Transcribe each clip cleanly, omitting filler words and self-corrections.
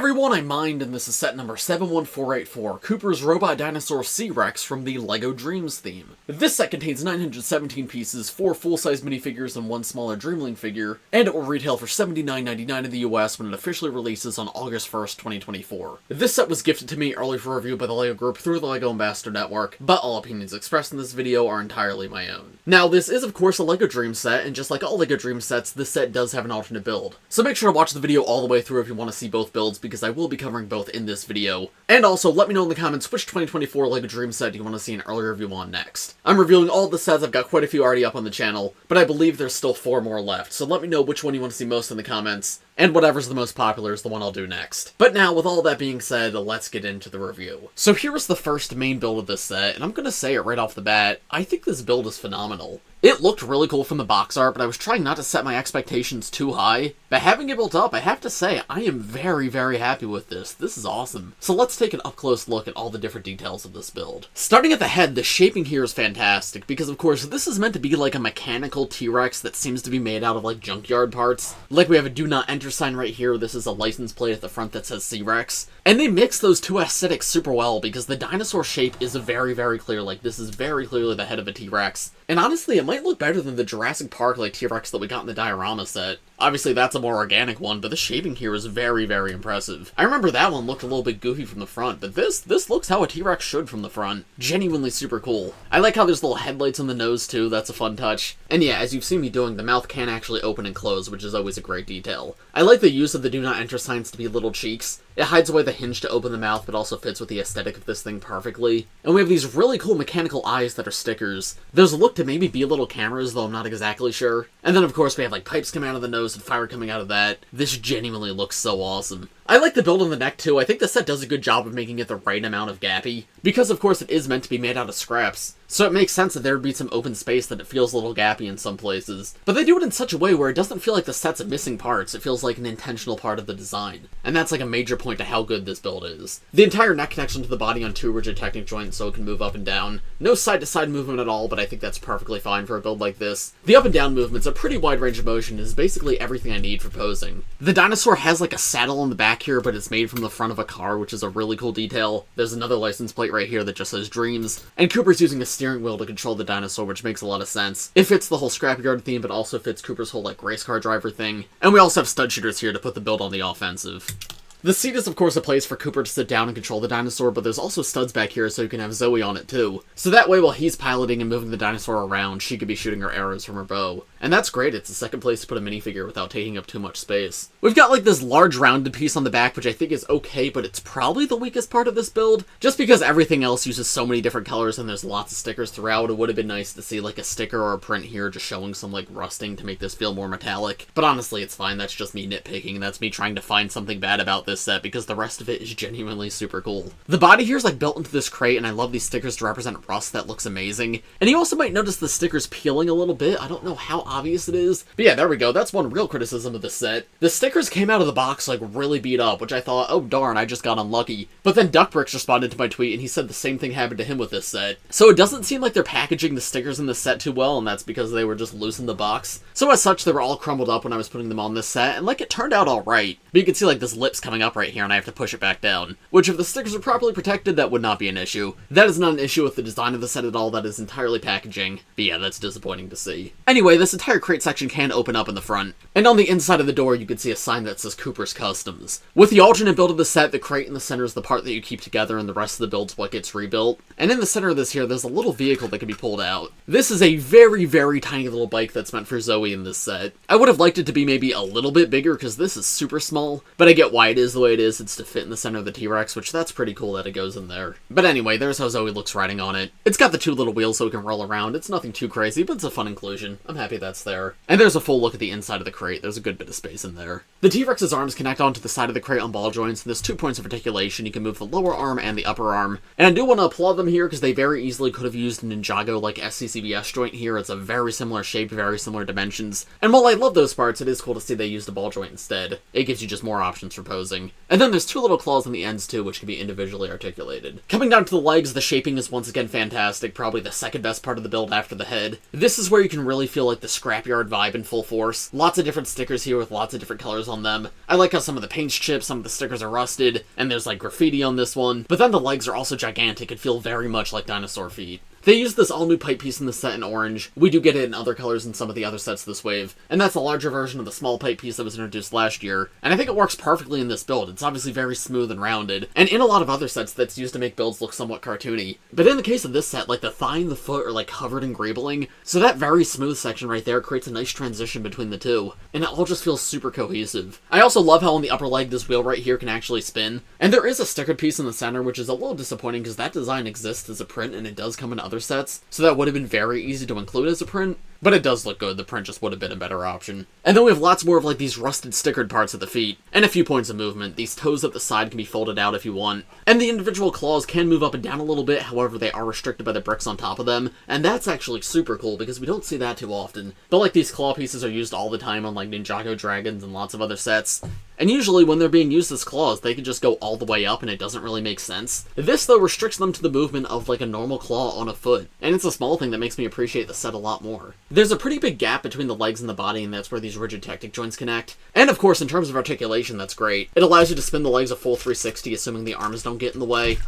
everyone, I'm Mind, and this is set number 71484, Cooper's Robot Dinosaur C-Rex from the LEGO Dreamzzz theme. This set contains 917 pieces, 4 full-size minifigures and 1 smaller Dreamling figure, and it will retail for $79.99 in the US when it officially releases on August 1st, 2024. This set was gifted to me early for review by the LEGO Group through the LEGO Ambassador Network, but all opinions expressed in this video are entirely my own. Now, this is of course a LEGO Dreamzzz set, and just like all LEGO Dreamzzz sets, this set does have an alternate build. So make sure to watch the video all the way through if you want to see both builds, because I will be covering both in this video. And also, let me know in the comments which 2024 LEGO Dreamzzz set you want to see an early review on next. I'm reviewing all the sets, I've got quite a few already up on the channel, but I believe there's still 4 more left, so let me know which one you want to see most in the comments, and whatever's the most popular is the one I'll do next. But now, with all that being said, let's get into the review. So here is the first main build of this set, and I'm gonna say it right off the bat, I think this build is phenomenal. It looked really cool from the box art, but I was trying not to set my expectations too high. But having it built up, I have to say, I am very, very happy with this. This is awesome. So let's take an up-close look at all the different details of this build. Starting at the head, the shaping here is fantastic, because of course, this is meant to be like a mechanical T-Rex that seems to be made out of like junkyard parts. Like we have a do not enter sign right here, this is a license plate at the front that says C-Rex. And they mix those two aesthetics super well, because the dinosaur shape is very, very clear. Like, this is very clearly the head of a T-Rex. And honestly, it might look better than the Jurassic Park like T-Rex that we got in the diorama set. Obviously, that's a more organic one, but the shaping here is very, very impressive. I remember that one looked a little bit goofy from the front, but this looks how a T-Rex should from the front. Genuinely super cool. I like how there's little headlights on the nose too, that's a fun touch. And yeah, as you've seen me doing, the mouth can actually open and close, which is always a great detail. I like the use of the do not enter signs to be little cheeks. It hides away the hinge to open the mouth, but also fits with the aesthetic of this thing perfectly. And we have these really cool mechanical eyes that are stickers. Those look to maybe be little cameras, though I'm not exactly sure. And then of course we have like pipes coming out of the nose and fire coming out of that. This genuinely looks so awesome. I like the build on the neck too. I think the set does a good job of making it the right amount of gappy. Because of course it is meant to be made out of scraps. So it makes sense that there would be some open space that it feels a little gappy in some places. But they do it in such a way where it doesn't feel like the set's missing parts, it feels like an intentional part of the design. And that's like a major point to how good this build is. The entire neck connects onto the body on 2 rigid Technic joints so it can move up and down. No side-to-side movement at all, but I think that's perfectly fine for a build like this. The up and down movement's a pretty wide range of motion and is basically everything I need for posing. The dinosaur has like a saddle on the back here, but it's made from the front of a car, which is a really cool detail. There's another license plate right here that just says Dreamzzz. And Cooper's using a steering wheel to control the dinosaur, which makes a lot of sense. It fits the whole scrapyard theme, but also fits Cooper's whole like race car driver thing. And we also have stud shooters here to put the build on the offensive. The seat is of course a place for Cooper to sit down and control the dinosaur, but there's also studs back here so you can have Zoey on it too. So that way while he's piloting and moving the dinosaur around, she could be shooting her arrows from her bow. And that's great, it's the second place to put a minifigure without taking up too much space. We've got like this large rounded piece on the back, which I think is okay, but it's probably the weakest part of this build. Just because everything else uses so many different colors and there's lots of stickers throughout, it would have been nice to see like a sticker or a print here just showing some like rusting to make this feel more metallic. But honestly, it's fine, that's just me nitpicking, and that's me trying to find something bad about this set because the rest of it is genuinely super cool. The body here is like built into this crate, and I love these stickers to represent rust. That looks amazing. And you also might notice the stickers peeling a little bit. I don't know how obvious it is, but yeah, there we go. That's one real criticism of the set. The stickers came out of the box like really beat up, which I thought, oh darn, I just got unlucky. But then Duckbricks responded to my tweet and he said the same thing happened to him with this set. So it doesn't seem like they're packaging the stickers in the set too well, and that's because they were just loose in the box. So as such, they were all crumbled up when I was putting them on this set, and like it turned out alright. But you can see like this lip's coming up right here and I have to push it back down, which if the stickers are properly protected, that would not be an issue. That is not an issue with the design of the set at all, that is entirely packaging, but yeah, that's disappointing to see. Anyway, this entire crate section can open up in the front, and on the inside of the door you can see a sign that says Cooper's Customs. With the alternate build of the set, the crate in the center is the part that you keep together and the rest of the build's what gets rebuilt. And in the center of this here, there's a little vehicle that can be pulled out. This is a very, very tiny little bike that's meant for Zoey in this set. I would have liked it to be maybe a little bit bigger because this is super small, but I get why it is the way it is. It's to fit in the center of the T-Rex, which that's pretty cool that it goes in there. But anyway, there's how Zoey looks riding on it. It's got the 2 little wheels so it can roll around. It's nothing too crazy, but it's a fun inclusion. I'm happy that's there. And there's a full look at the inside of the crate. There's a good bit of space in there. The T-Rex's arms connect onto the side of the crate on ball joints, and there's 2 points of articulation. You can move the lower arm and the upper arm. And I do want to applaud them here because they very easily could have used a Ninjago like SCCBS joint here. It's a very similar shape, very similar dimensions. And while I love those parts, it is cool to see they used a ball joint instead. It gives you just more options for posing. Dreamling. And then there's 2 little claws on the ends too, which can be individually articulated. Coming down to the legs, the shaping is once again fantastic, probably the second best part of the build after the head. This is where you can really feel like the scrapyard vibe in full force. Lots of different stickers here with lots of different colors on them. I like how some of the paint's chipped, some of the stickers are rusted, and there's like graffiti on this one. But then the legs are also gigantic and feel very much like dinosaur feet. They used this all-new pipe piece in the set in orange. We do get it in other colors in some of the other sets this wave, and that's a larger version of the small pipe piece that was introduced last year, and I think it works perfectly in this build. It's obviously very smooth and rounded, and in a lot of other sets that's used to make builds look somewhat cartoony. But in the case of this set, like the thigh and the foot are like covered in greebling, so that very smooth section right there creates a nice transition between the two, and it all just feels super cohesive. I also love how on the upper leg this wheel right here can actually spin, and there is a stickered piece in the center, which is a little disappointing because that design exists as a print and it does come in other sets, so that would have been very easy to include as a print, but it does look good. The print just would have been a better option. And then we have lots more of like these rusted stickered parts at the feet, and a few points of movement. These toes at the side can be folded out if you want, and the individual claws can move up and down a little bit, however they are restricted by the bricks on top of them, and that's actually super cool because we don't see that too often. But like these claw pieces are used all the time on like Ninjago dragons and lots of other sets. And usually when they're being used as claws, they can just go all the way up and it doesn't really make sense. This, though, restricts them to the movement of like a normal claw on a foot. And it's a small thing that makes me appreciate the set a lot more. There's a pretty big gap between the legs and the body, and that's where these rigid tectic joints connect. And of course, in terms of articulation, that's great. It allows you to spin the legs a full 360, assuming the arms don't get in the way,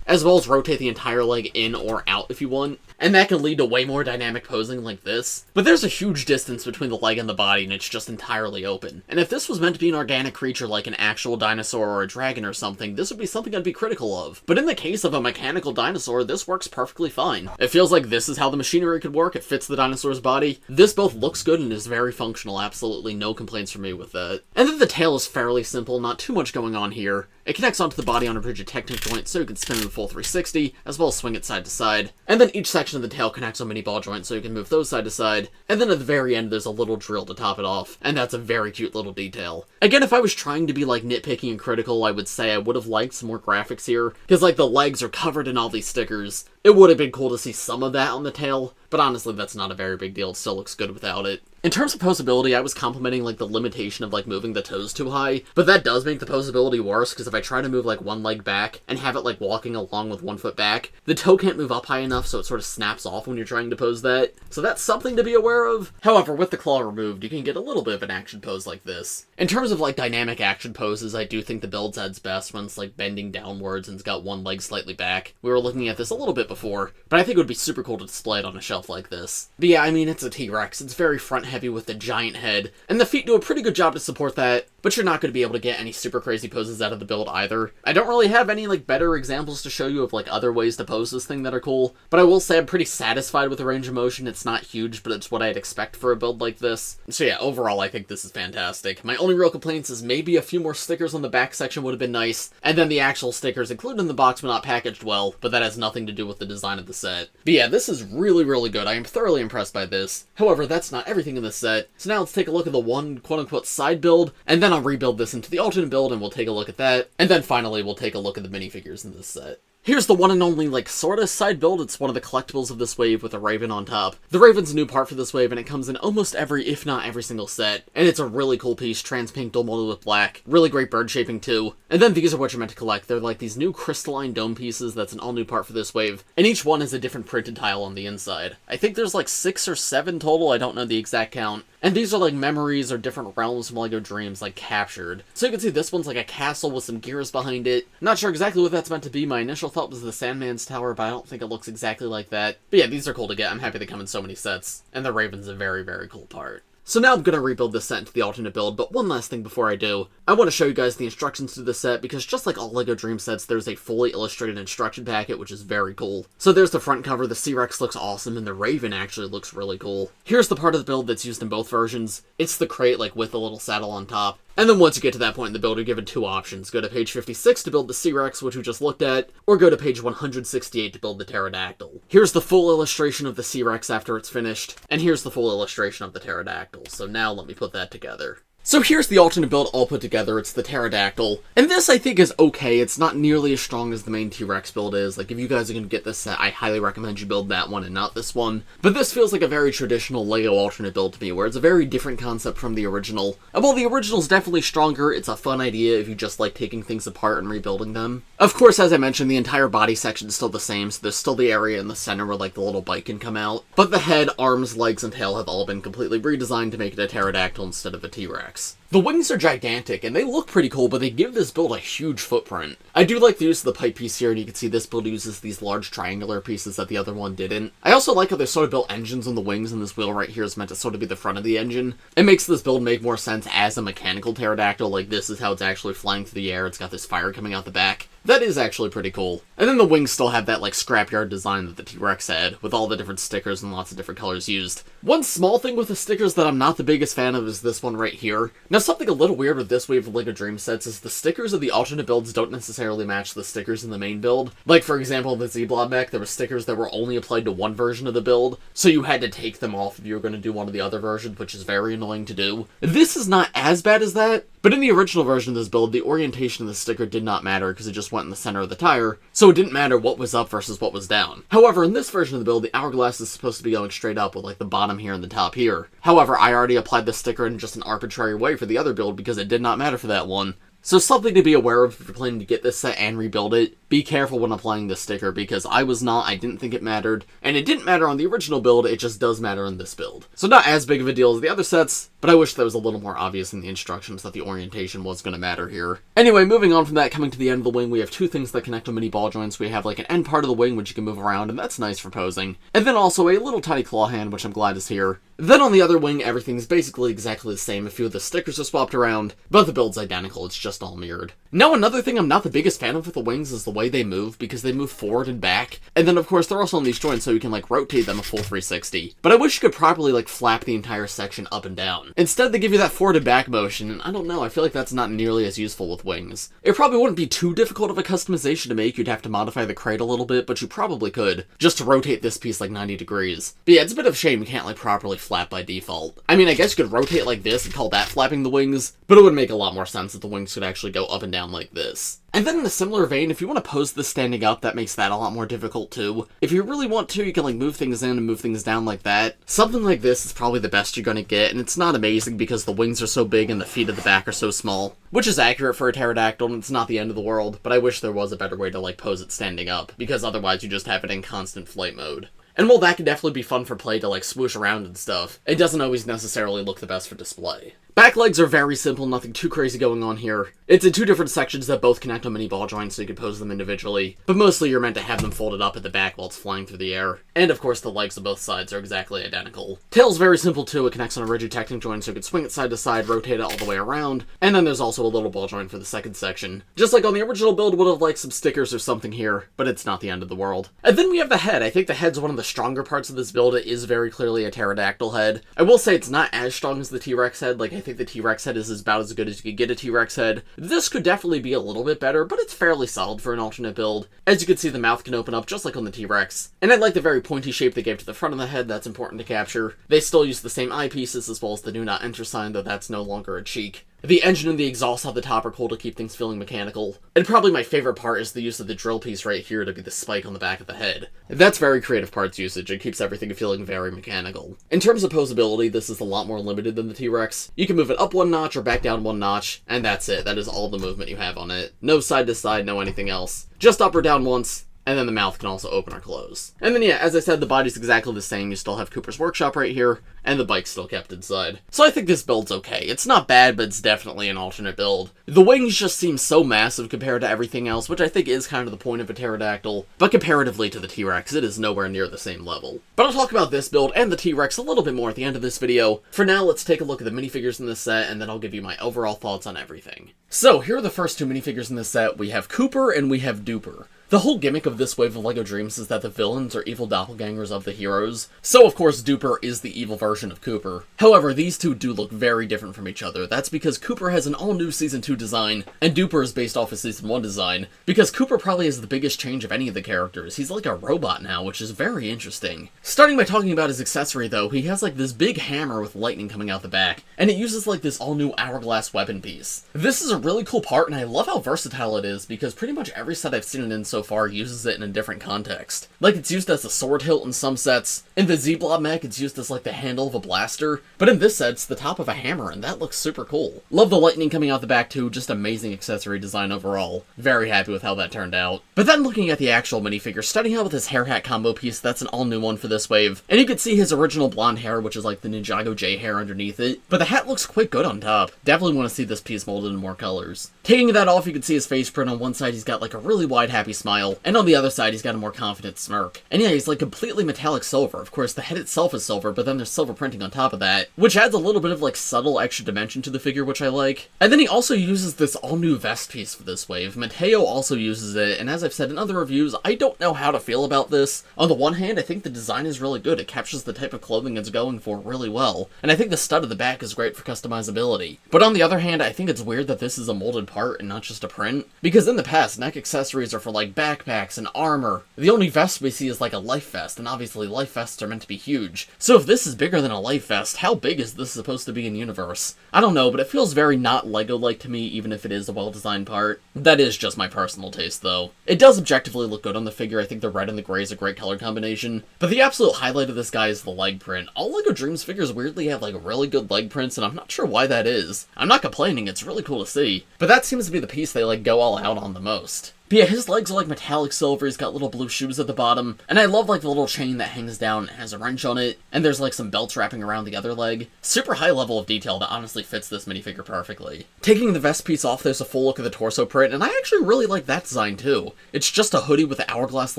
as well as rotate the entire leg in or out if you want. And that can lead to way more dynamic posing like this. But there's a huge distance between the leg and the body, and it's just entirely open. And if this was meant to be an organic creature like an actual dinosaur or a dragon or something, this would be something I'd be critical of. But in the case of a mechanical dinosaur, this works perfectly fine. It feels like this is how the machinery could work. It fits the dinosaur's body. This both looks good and is very functional. Absolutely no complaints from me with that. And then the tail is fairly simple, not too much going on here. It connects onto the body on a rigid tectic joint, so you can spin it a full 360, as well as swing it side to side. And then each section of the tail connects on mini ball joints, so you can move those side to side. And then at the very end, there's a little drill to top it off, and that's a very cute little detail. Again, if I was trying to be like nitpicky and critical, I would say I would have liked some more graphics here, because like the legs are covered in all these stickers. It would have been cool to see some of that on the tail, but honestly, that's not a very big deal. It still looks good without it. In terms of posability, I was complimenting like the limitation of like moving the toes too high, but that does make the posability worse, because if I try to move like one leg back and have it like walking along with 1 foot back, the toe can't move up high enough, so it sort of snaps off when you're trying to pose that. So that's something to be aware of. However, with the claw removed, you can get a little bit of an action pose like this. In terms of like dynamic action poses, I do think the build's at its best when it's like bending downwards and it's got one leg slightly back. We were looking at this a little bit before, but I think it would be super cool to display it on a shelf like this. But yeah, I mean, it's a T-Rex. It's very front heavy with the giant head, and the feet do a pretty good job to support that, but you're not going to be able to get any super crazy poses out of the build either. I don't really have any like better examples to show you of like other ways to pose this thing that are cool, but I will say I'm pretty satisfied with the range of motion. It's not huge, but it's what I'd expect for a build like this. So yeah, overall I think this is fantastic. My only real complaints is maybe a few more stickers on the back section would have been nice, and then the actual stickers included in the box but not packaged well, but that has nothing to do with the design of the set. But yeah, this is really, really good. I am thoroughly impressed by this. However, that's not everything in this set, so now let's take a look at the one quote-unquote side build, and then I'll rebuild this into the alternate build and we'll take a look at that, and then finally we'll take a look at the minifigures in this set. Here's the one and only, like, sorta side build. It's one of the collectibles of this wave with a raven on top. The raven's a new part for this wave, and it comes in almost every, if not every single set. And it's a really cool piece, trans pink dual molded with black. Really great bird shaping, too. And then these are what you're meant to collect. They're like these new crystalline dome pieces that's an all-new part for this wave. And each one has a different printed tile on the inside. I think there's like 6 or 7 total, I don't know the exact count. And these are like memories or different realms from LEGO Dreamzzz, like captured. So you can see this one's like a castle with some gears behind it. Not sure exactly what that's meant to be. My initial thought was the Sandman's Tower, but I don't think it looks exactly like that. But yeah, these are cool to get. I'm happy they come in so many sets. And the raven's a very, very cool part. So now I'm going to rebuild this set into the alternate build, but one last thing before I do. I want to show you guys the instructions to this set, because just like all LEGO Dream sets, there's a fully illustrated instruction packet, which is very cool. So there's the front cover, the C-Rex looks awesome, and the Raven actually looks really cool. Here's the part of the build that's used in both versions. It's the crate, like with a little saddle on top. And then once you get to that point in the build, you're given 2 options. Go to page 56 to build the C-Rex, which we just looked at, or go to page 168 to build the Pterodactyl. Here's the full illustration of the C-Rex after it's finished, and here's the full illustration of the Pterodactyl. So now let me put that together. So here's the alternate build all put together. It's the Pterodactyl, and this I think is okay. It's not nearly as strong as the main T-Rex build is. Like, if you guys are going to get this set, I highly recommend you build that one and not this one. But this feels like a very traditional LEGO alternate build to me, where it's a very different concept from the original. And while the original's definitely stronger, it's a fun idea if you just like taking things apart and rebuilding them. Of course, as I mentioned, the entire body section is still the same, so there's still the area in the center where like the little bike can come out. But the head, arms, legs, and tail have all been completely redesigned to make it a Pterodactyl instead of a T-Rex. The wings are gigantic, and they look pretty cool, but they give this build a huge footprint. I do like the use of the pipe piece here, and you can see this build uses these large triangular pieces that the other one didn't. I also like how they sort of built engines on the wings, and this wheel right here is meant to sort of be the front of the engine. It makes this build make more sense as a mechanical pterodactyl, like this is how it's actually flying through the air, it's got this fire coming out the back. That is actually pretty cool. And then the wings still have that like scrapyard design that the T-Rex had, with all the different stickers and lots of different colors used. One small thing with the stickers that I'm not the biggest fan of is this one right here. Now something a little weird with this wave of LEGO Dreamzzz sets is the stickers of the alternate builds don't necessarily match the stickers in the main build. Like for example in the Z-Blob mech, there were stickers that were only applied to one version of the build, so you had to take them off if you were going to do one of the other versions, which is very annoying to do. This is not as bad as that, but in the original version of this build, the orientation of the sticker did not matter because it just went in the center of the tire, so it didn't matter what was up versus what was down. However, in this version of the build, the hourglass is supposed to be going straight up with like the bottom here and the top here. However, I already applied the sticker in just an arbitrary way for the other build because it did not matter for that one. So something to be aware of if you're planning to get this set and rebuild it. Be careful when applying this sticker, because I was not, I didn't think it mattered, and it didn't matter on the original build, it just does matter in this build. So not as big of a deal as the other sets, but I wish that was a little more obvious in the instructions that the orientation was going to matter here. Anyway, moving on from that, coming to the end of the wing, we have two things that connect to mini ball joints. We have like an end part of the wing which you can move around, and that's nice for posing. And then also a little tiny claw hand, which I'm glad is here. Then on the other wing, everything's basically exactly the same. A few of the stickers are swapped around, but the build's identical, it's just all mirrored. Now another thing I'm not the biggest fan of with the wings is the way they move, because they move forward and back. And then of course they're also on these joints so you can like rotate them a full 360. But I wish you could properly like flap the entire section up and down. Instead they give you that forward and back motion, and I don't know, I feel like that's not nearly as useful with wings. It probably wouldn't be too difficult of a customization to make. You'd have to modify the crate a little bit, but you probably could, just to rotate this piece like 90 degrees. But yeah, it's a bit of a shame you can't like properly flap by default. I mean, I guess you could rotate like this and call that flapping the wings, but it would make a lot more sense if the wings could actually go up and down like this. And then in a similar vein, if you want to pose this standing up, that makes that a lot more difficult too. If you really want to, you can like move things in and move things down like that. Something like this is probably the best you're gonna get, and it's not amazing because the wings are so big and the feet at the back are so small. Which is accurate for a pterodactyl, and it's not the end of the world, but I wish there was a better way to like pose it standing up, because otherwise you just have it in constant flight mode. And while that can definitely be fun for play to like swoosh around and stuff, it doesn't always necessarily look the best for display. Back legs are very simple, nothing too crazy going on here. It's in two different sections that both connect on mini ball joints so you can pose them individually, but mostly you're meant to have them folded up at the back while it's flying through the air. And of course the legs on both sides are exactly identical. Tail's very simple too, it connects on a rigid Technic joint so you can swing it side to side, rotate it all the way around, and then there's also a little ball joint for the second section. Just like on the original build, would have liked some stickers or something here, but it's not the end of the world. And then we have the head. I think the head's one of the stronger parts of this build. It is very clearly a pterodactyl head. I will say it's not as strong as the T-Rex head. Like, I think the T-Rex head is about as good as you could get a T-Rex head. This could definitely be a little bit better, but it's fairly solid for an alternate build. As you can see, the mouth can open up just like on the T-Rex. And I like the very pointy shape they gave to the front of the head. That's important to capture. They still use the same eyepieces as well as the do not enter sign, though that's no longer a cheek. The engine and the exhaust at the top are cool to keep things feeling mechanical. And probably my favorite part is the use of the drill piece right here to be the spike on the back of the head. That's very creative parts usage. It keeps everything feeling very mechanical. In terms of posability, this is a lot more limited than the T-Rex. You can move it up one notch or back down one notch, and that's it. That is all the movement you have on it. No side to side, no anything else. Just up or down once. And then the mouth can also open or close. And then yeah, as I said, the body's exactly the same. You still have Cooper's workshop right here, and the bike's still kept inside. So I think this build's okay. It's not bad, but it's definitely an alternate build. The wings just seem so massive compared to everything else, which I think is kind of the point of a pterodactyl, but comparatively to the T-Rex, it is nowhere near the same level. But I'll talk about this build and the T-Rex a little bit more at the end of this video. For now, let's take a look at the minifigures in this set, and then I'll give you my overall thoughts on everything. So, here are the first two minifigures in this set. We have Cooper and we have Dooper. The whole gimmick of this wave of LEGO Dreamzzz is that the villains are evil doppelgangers of the heroes, so of course Dooper is the evil version of Cooper. However, these two do look very different from each other. That's because Cooper has an all-new Season 2 design, and Dooper is based off a Season 1 design, because Cooper probably has the biggest change of any of the characters. He's like a robot now, which is very interesting. Starting by talking about his accessory though, he has like this big hammer with lightning coming out the back, and it uses like this all-new hourglass weapon piece. This is a really cool part, and I love how versatile it is, because pretty much every set I've seen it in so far uses it in a different context. Like, it's used as a sword hilt in some sets. In the Z-Blob mech, it's used as like the handle of a blaster, but in this set, it's the top of a hammer, and that looks super cool. Love the lightning coming out the back too, just amazing accessory design overall. Very happy with how that turned out. But then looking at the actual minifigure, starting out with his hair hat combo piece, that's an all-new one for this wave, and you can see his original blonde hair, which is like the Ninjago J hair underneath it, but the hat looks quite good on top. Definitely want to see this piece molded in more colors. Taking that off, you can see his face print. On one side, he's got like a really wide, happy smile, and on the other side, he's got a more confident smirk. And yeah, he's like completely metallic silver. Of course, the head itself is silver, but then there's silver printing on top of that, which adds a little bit of like subtle extra dimension to the figure, which I like. And then he also uses this all-new vest piece for this wave. Mateo also uses it, and as I've said in other reviews, I don't know how to feel about this. On the one hand, I think the design is really good. It captures the type of clothing it's going for really well, and I think the stud of the back is great for customizability. But on the other hand, I think it's weird that this is a molded part and not just a print, because in the past, neck accessories are for like backpacks and armor. The only vest we see is like a life vest, and obviously life vests are meant to be huge. So if this is bigger than a life vest, how big is this supposed to be in universe? I don't know, but it feels very not LEGO-like to me, even if it is a well-designed part. That is just my personal taste, though. It does objectively look good on the figure. I think the red and the gray is a great color combination, but the absolute highlight of this guy is the leg print. All LEGO Dreamzzz figures weirdly have like really good leg prints, and I'm not sure why that is. I'm not complaining, it's really cool to see, but that seems to be the piece they like go all out on the most. But yeah, his legs are like metallic silver, he's got little blue shoes at the bottom, and I love like the little chain that hangs down and has a wrench on it, and there's like some belts wrapping around the other leg. Super high level of detail that honestly fits this minifigure perfectly. Taking the vest piece off, there's a full look of the torso print, and I actually really like that design too. It's just a hoodie with the hourglass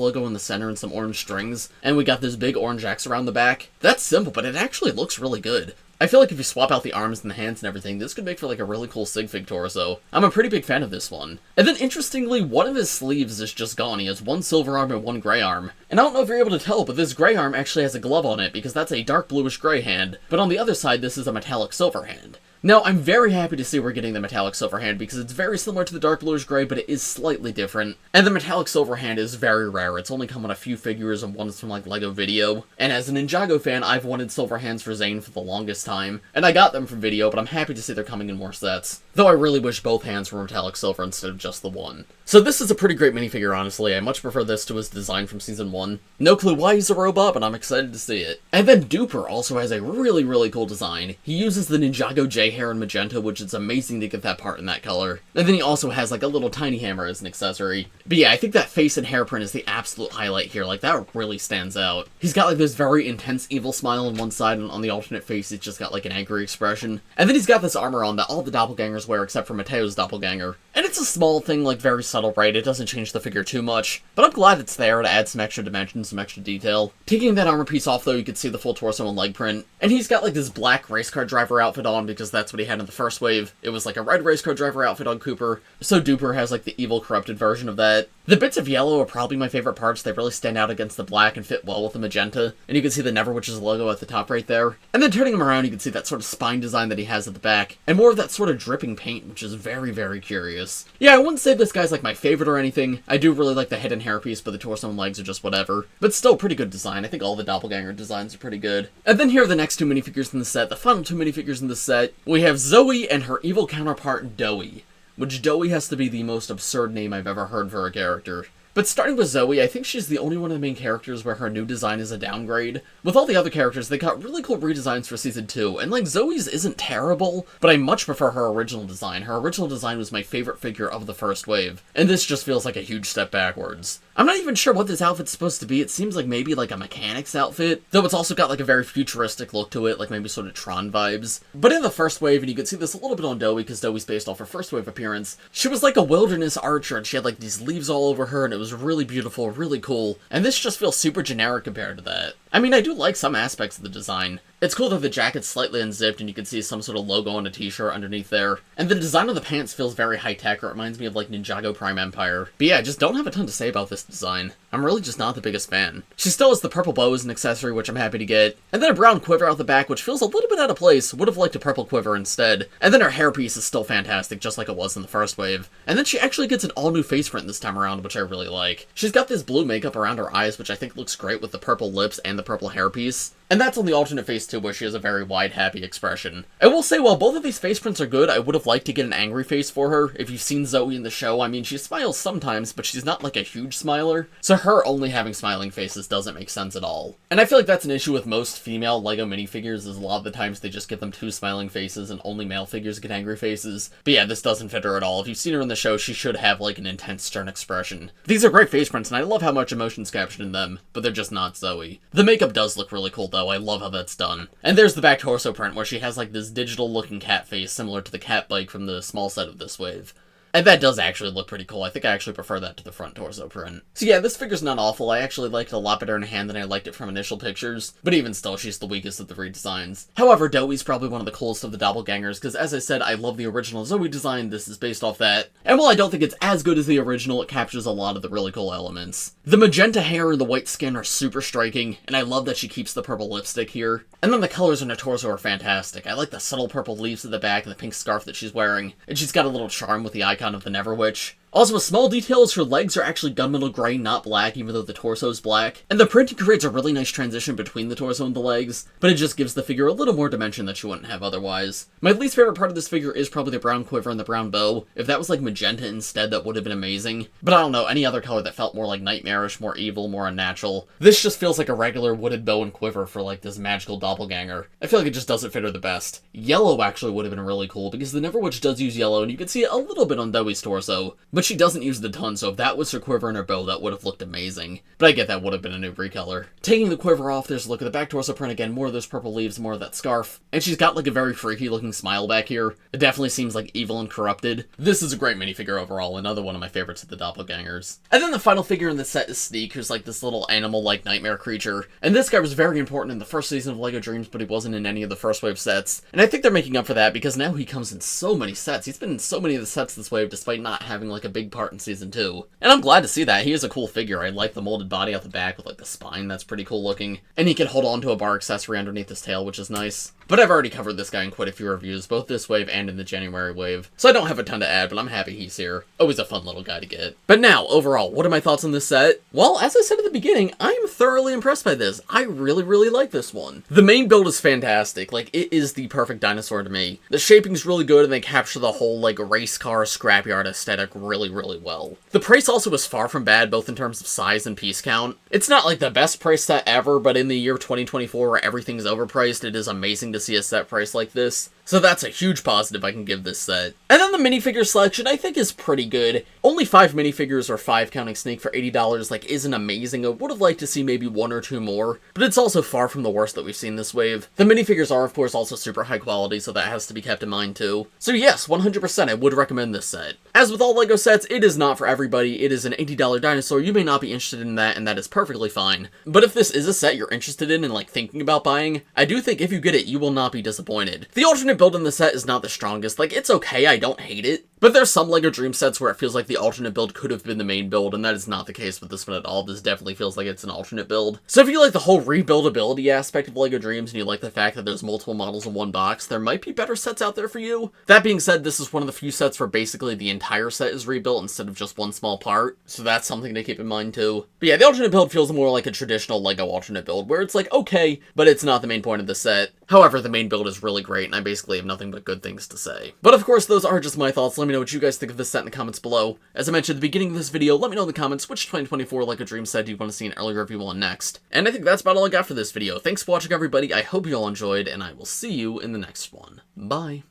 logo in the center and some orange strings, and we got this big orange X around the back. That's simple, but it actually looks really good. I feel like if you swap out the arms and the hands and everything, this could make for like a really cool sig fig torso. I'm a pretty big fan of this one. And then interestingly, one of his sleeves is just gone. He has one silver arm and one gray arm. And I don't know if you're able to tell, but this gray arm actually has a glove on it because that's a dark bluish gray hand. But on the other side, this is a metallic silver hand. Now, I'm very happy to see we're getting the metallic silver hand because it's very similar to the dark bluish gray, but it is slightly different. And the metallic silver hand is very rare. It's only come on a few figures, and one's from like LEGO Video. And as a Ninjago fan, I've wanted silver hands for Zane for the longest time, and I got them from Video, but I'm happy to see they're coming in more sets. Though I really wish both hands were metallic silver instead of just the one. So this is a pretty great minifigure, honestly. I much prefer this to his design from Season 1. No clue why he's a robot, but I'm excited to see it. And then Dooper also has a really cool design. He uses the Ninjago J hair in magenta, which is amazing to get that part in that color. And then he also has like a little tiny hammer as an accessory. But yeah, I think that face and hair print is the absolute highlight here. Like, that really stands out. He's got like this very intense evil smile on one side, and on the alternate face he's just got like an angry expression. And then he's got this armor on that all the doppelgangers wear except for Mateo's doppelganger. And it's a small thing, like very subtle, right? It doesn't change the figure too much, but I'm glad it's there to add some extra dimension, some extra detail. Taking that armor piece off though, you can see the full torso and leg print. And he's got like this black race car driver outfit on because that's what he had in the first wave. It was like a red race car driver outfit on Cooper, so Dooper has like the evil corrupted version of that. The bits of yellow are probably my favorite parts. They really stand out against the black and fit well with the magenta. And you can see the Neverwitch's logo at the top right there. And then turning him around, you can see that sort of spine design that he has at the back, and more of that sort of dripping paint, which is very curious. Yeah, I wouldn't say this guy's like my favorite or anything. I do really like the head and hair piece, but the torso and legs are just whatever. But still, pretty good design. I think all the doppelganger designs are pretty good. And then here are the next two minifigures in the set, the final two minifigures in the set. We have Zoey and her evil counterpart, Doey. Which Doey has to be the most absurd name I've ever heard for a character. But starting with Zoey, I think she's the only one of the main characters where her new design is a downgrade. With all the other characters, they got really cool redesigns for Season 2, and like Zoey's isn't terrible, but I much prefer her original design. Her original design was my favorite figure of the first wave, and this just feels like a huge step backwards. I'm not even sure what this outfit's supposed to be. It seems like maybe like a mechanic's outfit, though it's also got like a very futuristic look to it, like maybe sort of Tron vibes. But in the first wave, and you can see this a little bit on Doey because Doey's based off her first wave appearance, she was like a wilderness archer, and she had like these leaves all over her, and it was really beautiful, really cool, and this just feels super generic compared to that. I mean, I do like some aspects of the design. It's cool that the jacket's slightly unzipped and you can see some sort of logo on a t-shirt underneath there. And the design of the pants feels very high-tech, or it reminds me of like Ninjago Prime Empire. But yeah, I just don't have a ton to say about this design. I'm really just not the biggest fan. She still has the purple bow as an accessory, which I'm happy to get. And then a brown quiver out the back, which feels a little bit out of place. Would have liked a purple quiver instead. And then her hairpiece is still fantastic, just like it was in the first wave. And then she actually gets an all-new face print this time around, which I really like. She's got this blue makeup around her eyes, which I think looks great with the purple lips and the purple hairpiece. And that's on the alternate face too, where she has a very wide, happy expression. I will say, while both of these face prints are good, I would have liked to get an angry face for her. If you've seen Zoey in the show, I mean, she smiles sometimes, but she's not like a huge smiler. So her only having smiling faces doesn't make sense at all. And I feel like that's an issue with most female LEGO minifigures, is a lot of the times they just give them 2 smiling faces and only male figures get angry faces. But yeah, this doesn't fit her at all. If you've seen her in the show, she should have like an intense, stern expression. These are great face prints, and I love how much emotion's captured in them, but they're just not Zoey. The makeup does look really cool though, I love how that's done. And there's the back torso print, where she has like this digital looking cat face similar to the cat bike from the small set of this wave. And that does actually look pretty cool. I think I actually prefer that to the front torso print. So yeah, this figure's not awful. I actually liked it a lot better in hand than I liked it from initial pictures. But even still, she's the weakest of the redesigns. However, Doey's probably one of the coolest of the doppelgangers, because as I said, I love the original Zoey design. This is based off that. And while I don't think it's as good as the original, it captures a lot of the really cool elements. The magenta hair and the white skin are super striking, and I love that she keeps the purple lipstick here. And then the colors on her torso are fantastic. I like the subtle purple leaves at the back and the pink scarf that she's wearing. And she's got a little charm with the icon of the Neverwitch. Also, a small detail is her legs are actually gunmetal gray, not black, even though the torso's black. And the printing creates a really nice transition between the torso and the legs, but it just gives the figure a little more dimension that you wouldn't have otherwise. My least favorite part of this figure is probably the brown quiver and the brown bow. If that was like magenta instead, that would have been amazing. But I don't know, any other color that felt more like nightmarish, more evil, more unnatural. This just feels like a regular wooded bow and quiver for like this magical doppelganger. I feel like it just doesn't fit her the best. Yellow actually would have been really cool, because the Neverwitch does use yellow, and you can see it a little bit on Doey's torso, but she doesn't use the ton, so if that was her quiver and her bow, that would have looked amazing. But I get that would have been a new recolor. Taking the quiver off, there's a look at the back torso print again, more of those purple leaves, more of that scarf. And she's got like a very freaky looking smile back here. It definitely seems like evil and corrupted. This is a great minifigure overall, another one of my favorites of the doppelgangers. And then the final figure in the set is Sneak, who's like this little animal-like nightmare creature. And this guy was very important in the first season of LEGO Dreamzzz, but he wasn't in any of the first wave sets. And I think they're making up for that, because now he comes in so many sets. He's been in so many of the sets this wave, despite not having like a big part in season 2. And I'm glad to see that. He is a cool figure. I like the molded body out the back with like the spine. That's pretty cool looking. And he can hold on to a bar accessory underneath his tail, which is nice. But I've already covered this guy in quite a few reviews, both this wave and in the January wave. So I don't have a ton to add, but I'm happy he's here. Always a fun little guy to get. But now, overall, what are my thoughts on this set? Well, as I said at the beginning, I am thoroughly impressed by this. I really like this one. The main build is fantastic. Like, it is the perfect dinosaur to me. The shaping's really good, and they capture the whole, like, race car scrapyard aesthetic really well. The price also is far from bad, both in terms of size and piece count. It's not, like, the best price set ever, but in the year 2024 where everything's overpriced, it is amazing to see a set price like this. So that's a huge positive I can give this set. And then the minifigure selection I think is pretty good. Only 5 minifigures, or 5 counting Snake, for $80 like isn't amazing. I would have liked to see maybe 1 or 2 more, but it's also far from the worst that we've seen this wave. The minifigures are of course also super high quality, so that has to be kept in mind too. So yes, 100% I would recommend this set. As with all LEGO sets, it is not for everybody. It is an $80 dinosaur. You may not be interested in that, and that is perfectly fine. But if this is a set you're interested in and like thinking about buying, I do think if you get it, you will not be disappointed. The alternate build in the set is not the strongest. Like, it's okay, I don't hate it. But there's some LEGO Dreamzzz sets where it feels like the alternate build could have been the main build, and that is not the case with this one at all. This definitely feels like it's an alternate build. So if you like the whole rebuildability aspect of LEGO Dreamzzz and you like the fact that there's multiple models in one box, there might be better sets out there for you. That being said, this is one of the few sets where basically the entire set is rebuilt instead of just one small part, so that's something to keep in mind too. But yeah, the alternate build feels more like a traditional LEGO alternate build, where it's like, okay, but it's not the main point of the set. However, the main build is really great, and I basically have nothing but good things to say. But of course, those are just my thoughts. Let me know what you guys think of this set in the comments below. As I mentioned at the beginning of this video, let me know in the comments which 2024 LEGO Dreamzzz set you want to see an early review on next. And I think that's about all I got for this video. Thanks for watching, everybody. I hope you all enjoyed, and I will see you in the next one. Bye.